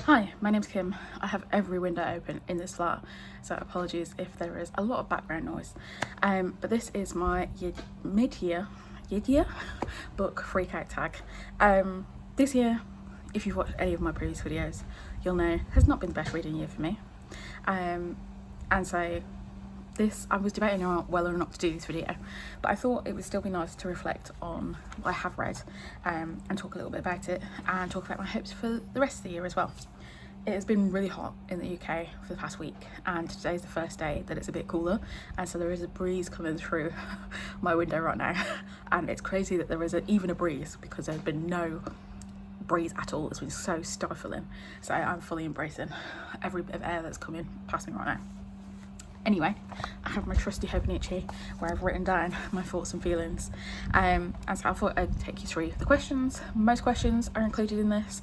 Hi, my name's Kim. I have every window open in this flat, so apologies if there is a lot of background noise. But this is my mid-year book freakout tag. This year, if you've watched any of my previous videos, you'll know has not been the best reading year for me. And so I was debating on whether or not to do this video, but I thought it would still be nice to reflect on what I have read and talk a little bit about it and talk about my hopes for the rest of the year as well. It has been really hot in the UK for the past week, and today's the first day that it's a bit cooler, and so there is a breeze coming through my window right now. And it's crazy that there is even a breeze, because there's been no breeze at all. It's been so stifling, so I'm fully embracing every bit of air that's coming past me right now. Anyway, I have my trusty Hobonichi where I've written down my thoughts and feelings, and so I thought I'd take you through the questions. Most questions are included in this,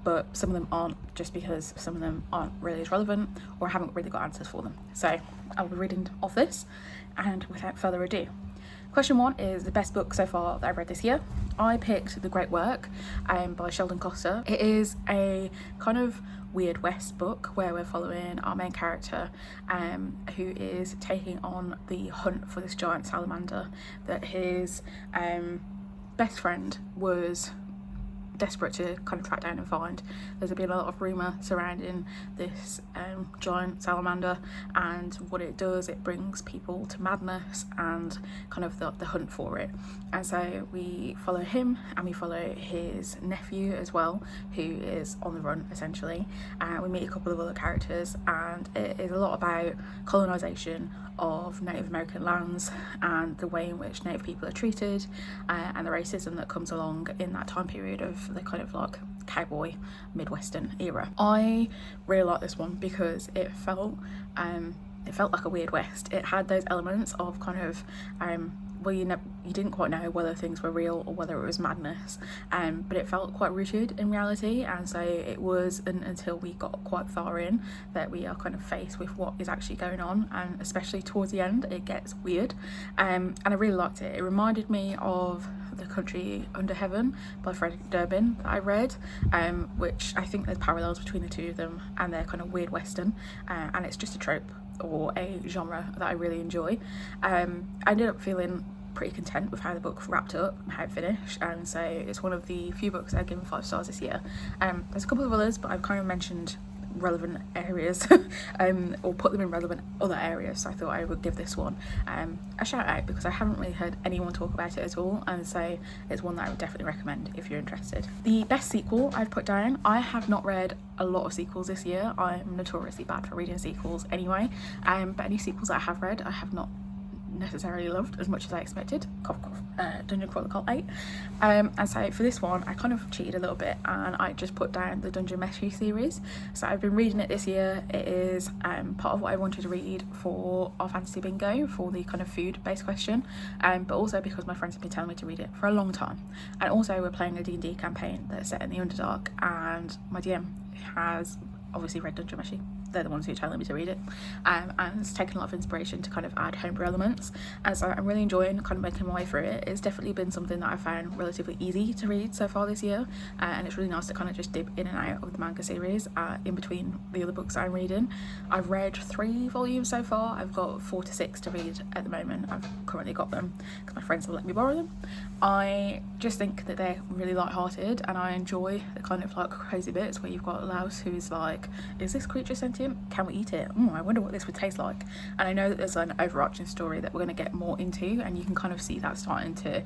but some of them aren't, just because some of them aren't really as relevant or I haven't really got answers for them. So I'll be reading off this, and without further ado, question 1 is the best book so far that I've read this year. I picked The Great Work by Sheldon Coster. It is a kind of Weird West book where we're following our main character who is taking on the hunt for this giant salamander that his best friend was desperate to kind of track down and find. There's been a lot of rumour surrounding this giant salamander, and what it does, it brings people to madness and kind of the hunt for it. And so we follow him, and we follow his nephew as well, who is on the run essentially. We meet a couple of other characters, and it is a lot about colonisation of Native American lands and the way in which Native people are treated, and the racism that comes along in that time period of the kind of like cowboy Midwestern era. I really like this one because it felt like a Weird West. It had those elements of kind of well, you didn't quite know whether things were real or whether it was madness, but it felt quite rooted in reality. And so it was until we got quite far in that we are kind of faced with what is actually going on, and especially towards the end it gets weird, and I really liked it. It reminded me of The Country Under Heaven by Frederick Durbin that I read, which I think there's parallels between the two of them, and they're kind of weird western, and it's just a trope or a genre that I really enjoy. I ended up feeling pretty content with how the book wrapped up and how it finished, and so it's one of the few books I've given 5 stars this year. There's a couple of others, but I've kind of mentioned relevant areas or put them in relevant other areas, so I thought I would give this one a shout out because I haven't really heard anyone talk about it at all, and so it's one that I would definitely recommend if you're interested. The best sequel I'd put down, I have not read a lot of sequels this year. I'm notoriously bad for reading sequels anyway, but any sequels that I have read I have not necessarily loved as much as I expected. Cough cough. Dungeon Crawler Cult 8, and so for this one I kind of cheated a little bit and I just put down the Dungeon Meshi series. So I've been reading it this year. It is part of what I wanted to read for our fantasy bingo for the kind of food based question, but also because my friends have been telling me to read it for a long time, and also we're playing a D&D campaign that's set in the Underdark, and my DM has obviously read Dungeon Meshi. They're the ones who are telling me to read it, and it's taken a lot of inspiration to kind of add homebrew elements, and so I'm really enjoying kind of making my way through it. It's definitely been something that I found relatively easy to read so far this year, and it's really nice to kind of just dip in and out of the manga series in between the other books I'm reading. I've read 3 volumes so far. I've got 4 to 6 to read at the moment. I've currently got them because my friends have let me borrow them. I just think that they're really light-hearted, and I enjoy the kind of like crazy bits where you've got Laos who's like, is this creature sentient? Can we eat it? I wonder what this would taste like. And I know that there's an overarching story that we're going to get more into, and you can kind of see that starting to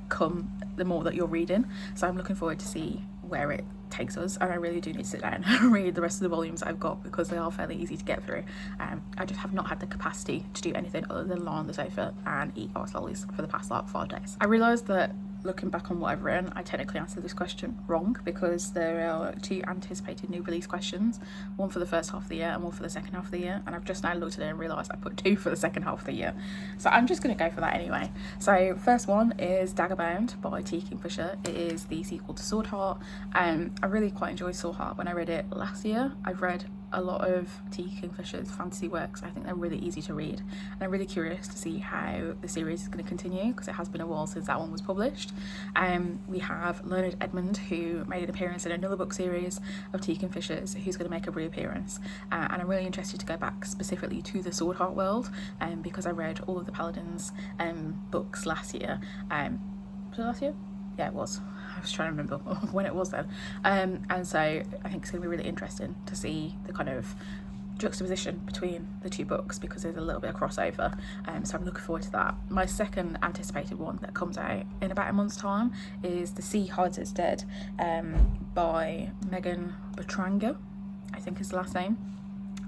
come the more that you're reading. So I'm looking forward to see where it takes us, and I really do need to sit down and read the rest of the volumes I've got because they are fairly easy to get through. I just have not had the capacity to do anything other than lie on the sofa and eat ice lollies for the past like 5 days. I realised that looking back on what I've written, I technically answered this question wrong because there are 2 anticipated new release questions, one for the first half of the year and one for the second half of the year, and I've just now looked at it and realised I put 2 for the second half of the year, so I'm just going to go for that anyway. So first one is Daggerbound by T. Kingfisher. It is the sequel to Sword Heart. I really quite enjoyed Sword Heart when I read it last year. I've read a lot of T. Kingfisher's fantasy works, I think they're really easy to read, and I'm really curious to see how the series is going to continue, because it has been a while since that one was published. We have Leonard Edmund, who made an appearance in another book series of T. Kingfisher's, who's going to make a reappearance, and I'm really interested to go back specifically to the Sword Heart world, because I read all of the Paladins books last year. Was it last year? Yeah, it was. I was trying to remember when it was then. And so I think it's going to be really interesting to see the kind of juxtaposition between the two books, because there's a little bit of crossover, so I'm looking forward to that. My second anticipated one that comes out in about a month's time is The Sea Hides Its Dead, by Megan Bertranger, I think is the last name,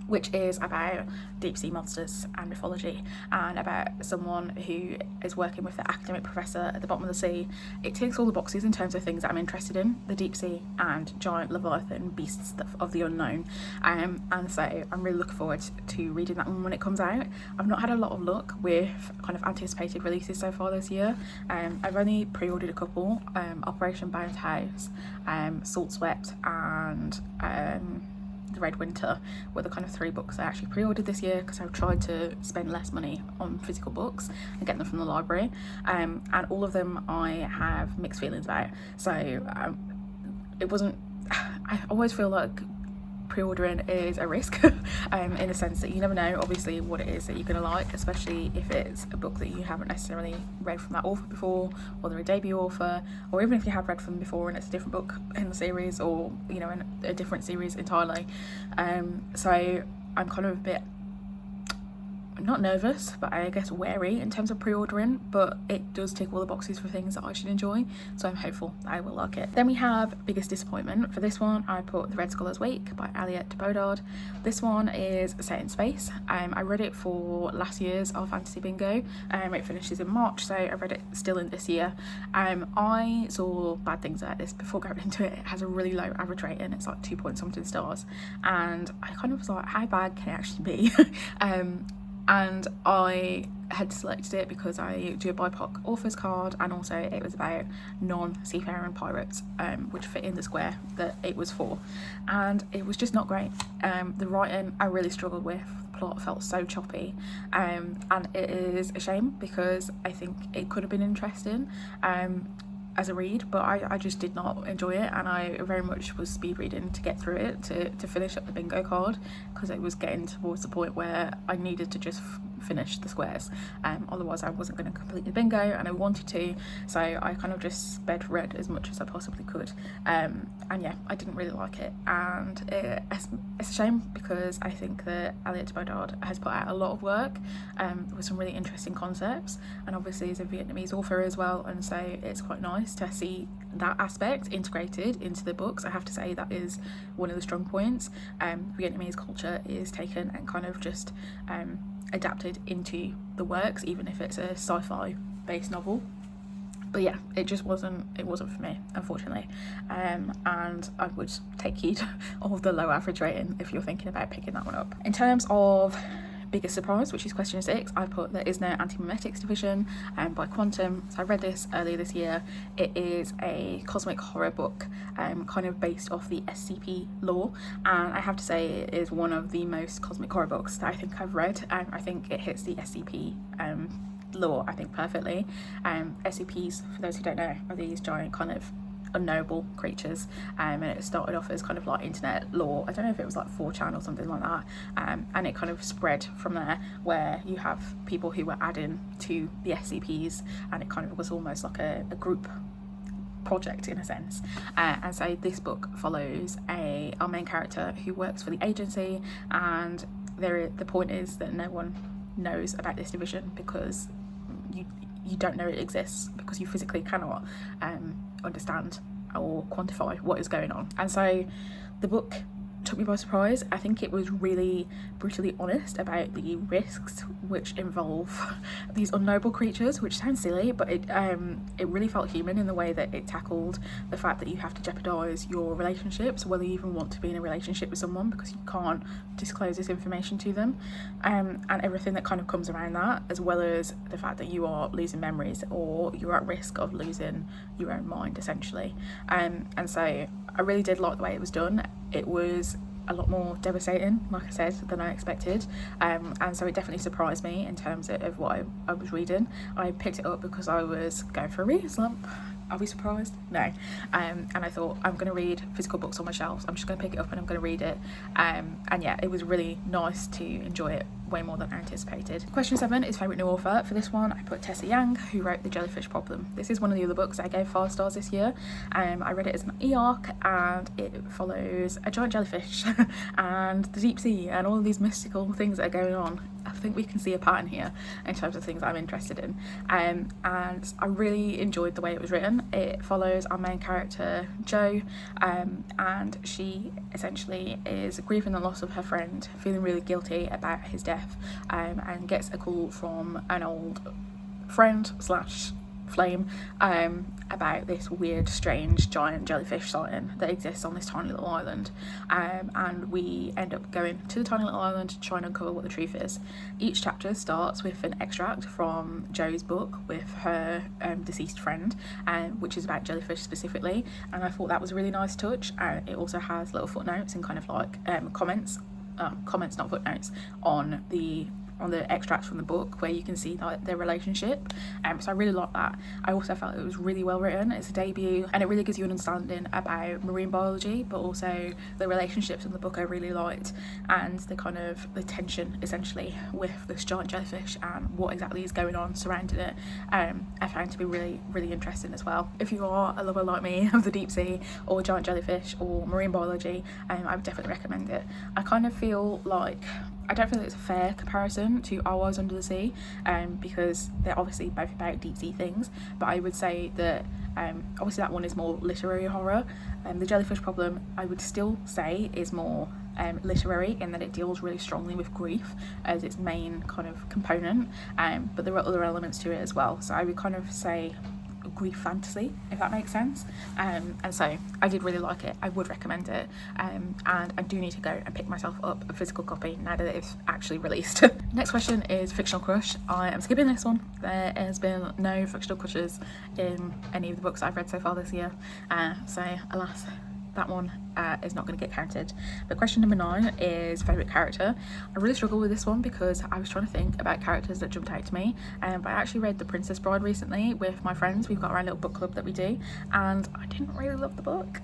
which is about deep sea monsters and mythology, and about someone who is working with the academic professor at the bottom of the sea. It ticks all the boxes in terms of things that I'm interested in: the deep sea and giant leviathan beasts of the unknown, and so I'm really looking forward to reading that one when it comes out. I've not had a lot of luck with kind of anticipated releases so far this year. I've only pre-ordered a couple, Operation Bound House, Salt Swept, and The Red Winter were the kind of 3 books I actually pre-ordered this year, because I've tried to spend less money on physical books and get them from the library, and all of them I have mixed feelings about. So it wasn't, I always feel like pre-ordering is a risk, in the sense that you never know obviously what it is that you're going to like, especially if it's a book that you haven't necessarily read from that author before, or they're a debut author, or even if you have read from them before and it's a different book in the series, or you know, in a different series entirely. So I'm kind of a bit, not nervous, but I guess wary in terms of pre-ordering, but it does tick all the boxes for things that I should enjoy, so I'm hopeful that I will like it. Then we have Biggest Disappointment. For this one I put The Red Scholar's Wake by Aliette de Bodard. This one is set in space. I read it for last year's Our Fantasy Bingo. It finishes in March, so I read it still in this year. I saw bad things about this before going into it. It has a really low average rating, it's like 2 point something stars, and I kind of was like, how bad can it actually be? And I had selected it because I do a BIPOC authors card, and also it was about non-seafaring pirates, which fit in the square that it was for, and it was just not great. The writing I really struggled with, the plot felt so choppy, and it is a shame, because I think it could have been interesting as a read, but I just did not enjoy it, and I very much was speed reading to get through it, to finish up the bingo card, because it was getting towards the point where I needed to just finish the squares, otherwise I wasn't going to complete the bingo, and I wanted to, so I kind of just sped read as much as I possibly could, and yeah, I didn't really like it, and it's a shame, because I think that Aliette de Bodard has put out a lot of work with some really interesting concepts, and obviously is a Vietnamese author as well, and so it's quite nice to see that aspect integrated into the books. I have to say that is one of the strong points. Vietnamese culture is taken and kind of just adapted into the works, even if it's a sci-fi based novel. But yeah, it wasn't for me, unfortunately, and I would take heed of the low average rating if you're thinking about picking that one up. In terms of biggest surprise, which is question 6, I put There Is No Anti-Memetics Division by Quantum. So I read this earlier this year. It is a cosmic horror book, kind of based off the SCP lore, and I have to say it is one of the most cosmic horror books that I think I've read. I think it hits the SCP lore, I think, perfectly. SCPs, for those who don't know, are these giant kind of unknowable creatures, and it started off as kind of like internet lore. I don't know if it was like 4chan or something like that, and it kind of spread from there, where you have people who were adding to the SCPs, and it kind of was almost like a group project in a sense, and so this book follows our main character who works for the agency, and the point is that no one knows about this division, because you don't know it exists, because you physically cannot understand or quantify what is going on. And so the book took me by surprise. I think it was really brutally honest about the risks which involve these unknowable creatures, which sounds silly, but it really felt human in the way that it tackled the fact that you have to jeopardize your relationships, whether you even want to be in a relationship with someone, because you can't disclose this information to them, and everything that kind of comes around that, as well as the fact that you are losing memories, or you're at risk of losing your own mind essentially, and so I really did like the way it was done. It was a lot more devastating, like I said, than I expected, and so it definitely surprised me in terms of what I was reading. I picked it up because I was going for a reading slump. Are we surprised? No. And I thought, I'm going to read physical books on my shelves. I'm just going to pick it up and I'm going to read it. And yeah, it was really nice to enjoy it way more than I anticipated. Question 7 is favourite new author. For this one, I put Tessa Yang, who wrote The Jellyfish Problem. This is one of the other books I gave 5 stars this year. I read it as an e-arc, and it follows a giant jellyfish and the deep sea and all of these mystical things that are going on. I think we can see a pattern here in terms of things I'm interested in, and I really enjoyed the way it was written. It follows our main character Jo, and she essentially is grieving the loss of her friend, feeling really guilty about his death, and gets a call from an old friend slash flame about this weird, strange, giant jellyfish sighting that exists on this tiny little island, and we end up going to the tiny little island to try and uncover what the truth is. Each chapter starts with an extract from Jo's book with her deceased friend, which is about jellyfish specifically, and I thought that was a really nice touch. It also has little footnotes and kind of like comments not footnotes, on the extracts from the book where you can see like their relationship, so I really like that. I also felt it was really well written. It's a debut and it really gives you an understanding about marine biology, but also the relationships in the book I really liked, and the kind of the tension essentially with this giant jellyfish and what exactly is going on surrounding it. I found to be really, really interesting as well. If you are a lover like me of the deep sea or giant jellyfish or marine biology, I would definitely recommend it. I kind of feel like I don't feel it's a fair comparison to Our Lives Under the Sea, because they're obviously both about deep sea things, but I would say that obviously that one is more literary horror. The Jellyfish Problem, I would still say, is more literary in that it deals really strongly with grief as its main kind of component, but there are other elements to it as well, so I would kind of say grief fantasy, if that makes sense, and so I did really like it. I would recommend it, and I do need to go and pick myself up a physical copy now that it's actually released. Next question is fictional crush. I am skipping this one. There has been no fictional crushes in any of the books I've read so far this year, so alas, that one is not going to get counted. But question number 9 is favourite character. I really struggle with this one because I was trying to think about characters that jumped out to me, but I actually read The Princess Bride recently with my friends. We've got our own little book club that we do, and I didn't really love the book.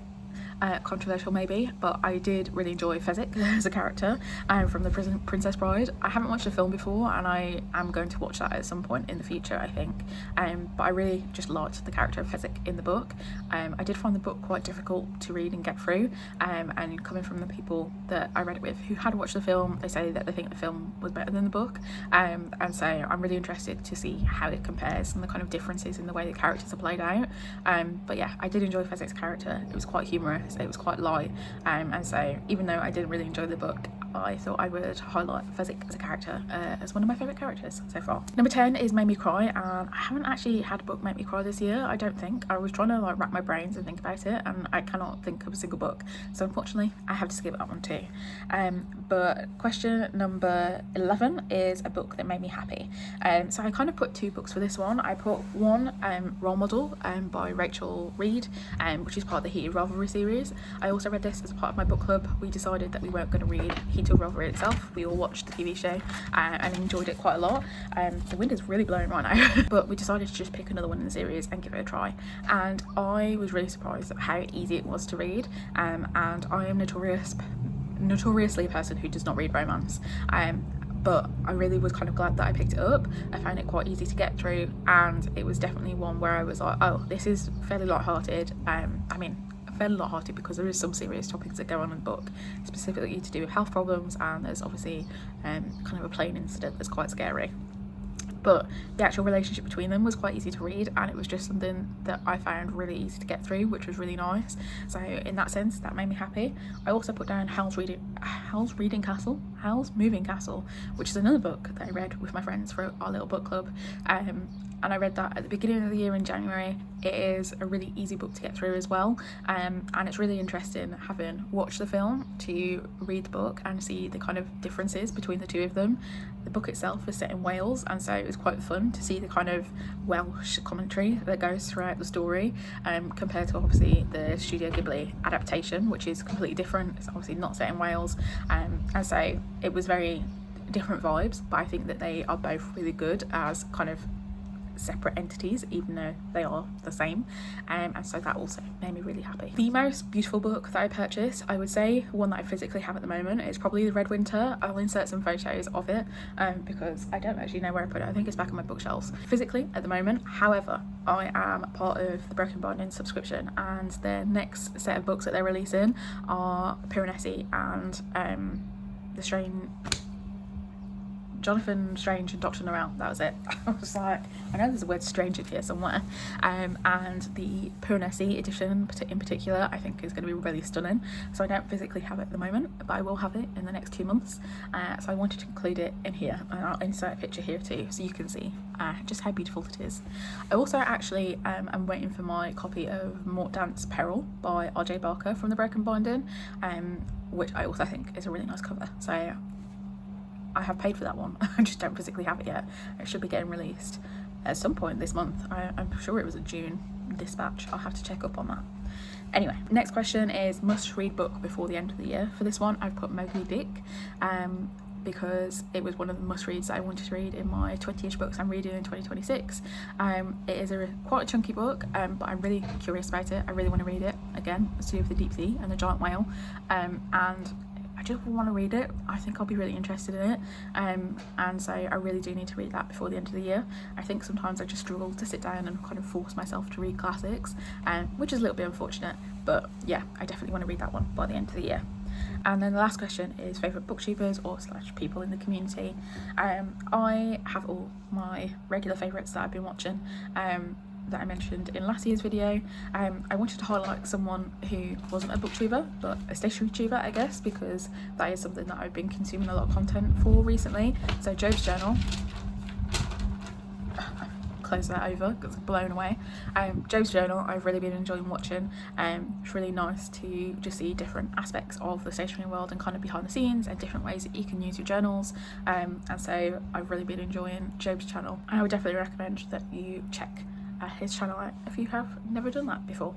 Controversial maybe, but I did really enjoy Fezzik as a character from The Princess Bride. I haven't watched the film before, and I am going to watch that at some point in the future, I think, but I really just liked the character of Fezzik in the book. I did find the book quite difficult to read and get through, and coming from the people that I read it with who had watched the film, they say that they think the film was better than the book, and so I'm really interested to see how it compares and the kind of differences in the way the characters are played out. But yeah, I did enjoy Fezzik's character. It was quite humorous, it was quite light, and so even though I didn't really enjoy the book, I thought I would highlight Fezzik as a character as one of my favourite characters so far. Number 10 is Made Me Cry, and I haven't actually had a book make me cry this year, I don't think. I was trying to like rack my brains and think about it, and I cannot think of a single book, so unfortunately I have to skip that one too. But question number 11 is a book that made me happy. So I kind of put 2 books for this one. I put one, Role Model by Rachel Reed, which is part of the Heated Rivalry series. I also read this as a part of my book club. We decided that we weren't going to read Heated Rivalry itself. We all watched the TV show and enjoyed it quite a lot. The wind is really blowing right now, but we decided to just pick another one in the series and give it a try, and I was really surprised at how easy it was to read, and I am notoriously a person who does not read romance, but I really was kind of glad that I picked it up. I found it quite easy to get through, and it was definitely one where I was like, oh, this is fairly light-hearted. Fairly light-hearted because there is some serious topics that go on in the book, specifically to do with health problems, and there's obviously kind of a plane incident that's quite scary. But the actual relationship between them was quite easy to read, and it was just something that I found really easy to get through, which was really nice. So in that sense, that made me happy. I also put down Howl's Moving Castle, which is another book that I read with my friends for our little book club. and I read that at the beginning of the year in January. It is a really easy book to get through as well, and it's really interesting, having watched the film, to read the book and see the kind of differences between the two of them. The book itself is set in Wales, and so it was quite fun to see the kind of Welsh commentary that goes throughout the story, compared to obviously the Studio Ghibli adaptation, which is completely different. It's obviously not set in Wales, and so it was very different vibes, but I think that they are both really good as kind of separate entities, even though they are the same, and so that also made me really happy. The most beautiful book that I purchased, I would say one that I physically have at the moment, is probably The Red Winter. I'll insert some photos of it, because I don't actually know where I put it. I think it's back on my bookshelves physically at the moment. However, I am part of the Broken Binding subscription, and their next set of books that they're releasing are Piranesi and the Jonathan Strange and Dr. Norrell. That was it. I was like, I know there's a word strange in here somewhere, and the Piranesi edition in particular I think is going to be really stunning. So I don't physically have it at the moment, but I will have it in the next 2 months, so I wanted to include it in here, and I'll insert a picture here too so you can see just how beautiful it is. I also actually am waiting for my copy of Mortdance Peril by R.J. Barker from the Broken Binding, which I also think is a really nice cover. So I have paid for that one. I just don't physically have it yet. It should be getting released at some point this month. I'm sure it was a June dispatch. I'll have to check up on that. Anyway, next question is must read book before the end of the year. For this one I've put Moby Dick, because it was one of the must reads that I wanted to read in my 20ish books I'm reading in 2026. It is quite a chunky book, but I'm really curious about it. I really want to read it again. It's to do with the deep sea and the giant whale, and I just want to read it. I think I'll be really interested in it, and so I really do need to read that before the end of the year. I think sometimes I just struggle to sit down and kind of force myself to read classics, which is a little bit unfortunate, but yeah, I definitely want to read that one by the end of the year. And then the last question is favourite booktubers or / people in the community. I have all my regular favourites that I've been watching, that I mentioned in last year's video. I wanted to highlight someone who wasn't a booktuber but a stationery tuber, I guess, because that is something that I've been consuming a lot of content for recently. So Job's Journal, close that over because it's blown away. Job's Journal I've really been enjoying watching. It's really nice to just see different aspects of the stationery world and kind of behind the scenes and different ways that you can use your journals, and so I've really been enjoying Job's channel, and I would definitely recommend that you check his channel out if you have never done that before.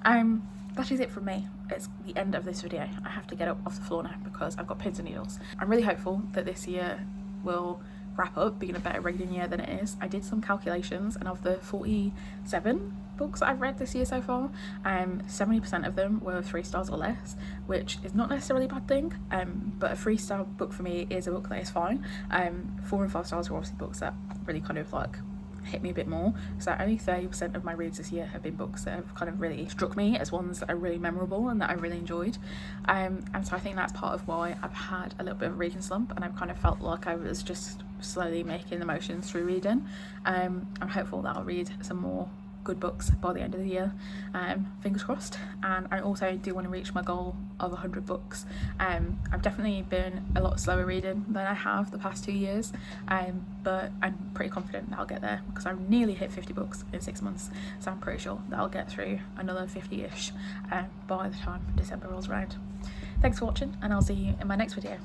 That is it from me. It's the end of this video. I have to get up off the floor now because I've got pins and needles. I'm really hopeful that this year will wrap up being a better reading year than it is. I did some calculations, and of the 47 books that I've read this year so far, 70% of them were 3 stars or less, which is not necessarily a bad thing, but a 3-star book for me is a book that is fine. 4 and 5 stars are obviously books that really kind of like hit me a bit more. So only 30% of my reads this year have been books that have kind of really struck me as ones that are really memorable and that I really enjoyed, and so I think that's part of why I've had a little bit of a reading slump, and I've kind of felt like I was just slowly making the motions through reading. I'm hopeful that I'll read some more good books by the end of the year, fingers crossed. And I also do want to reach my goal of 100 books. I've definitely been a lot slower reading than I have the past 2 years, but I'm pretty confident that I'll get there because I've nearly hit 50 books in 6 months, so I'm pretty sure that I'll get through another 50-ish by the time December rolls around. Thanks for watching, and I'll see you in my next video.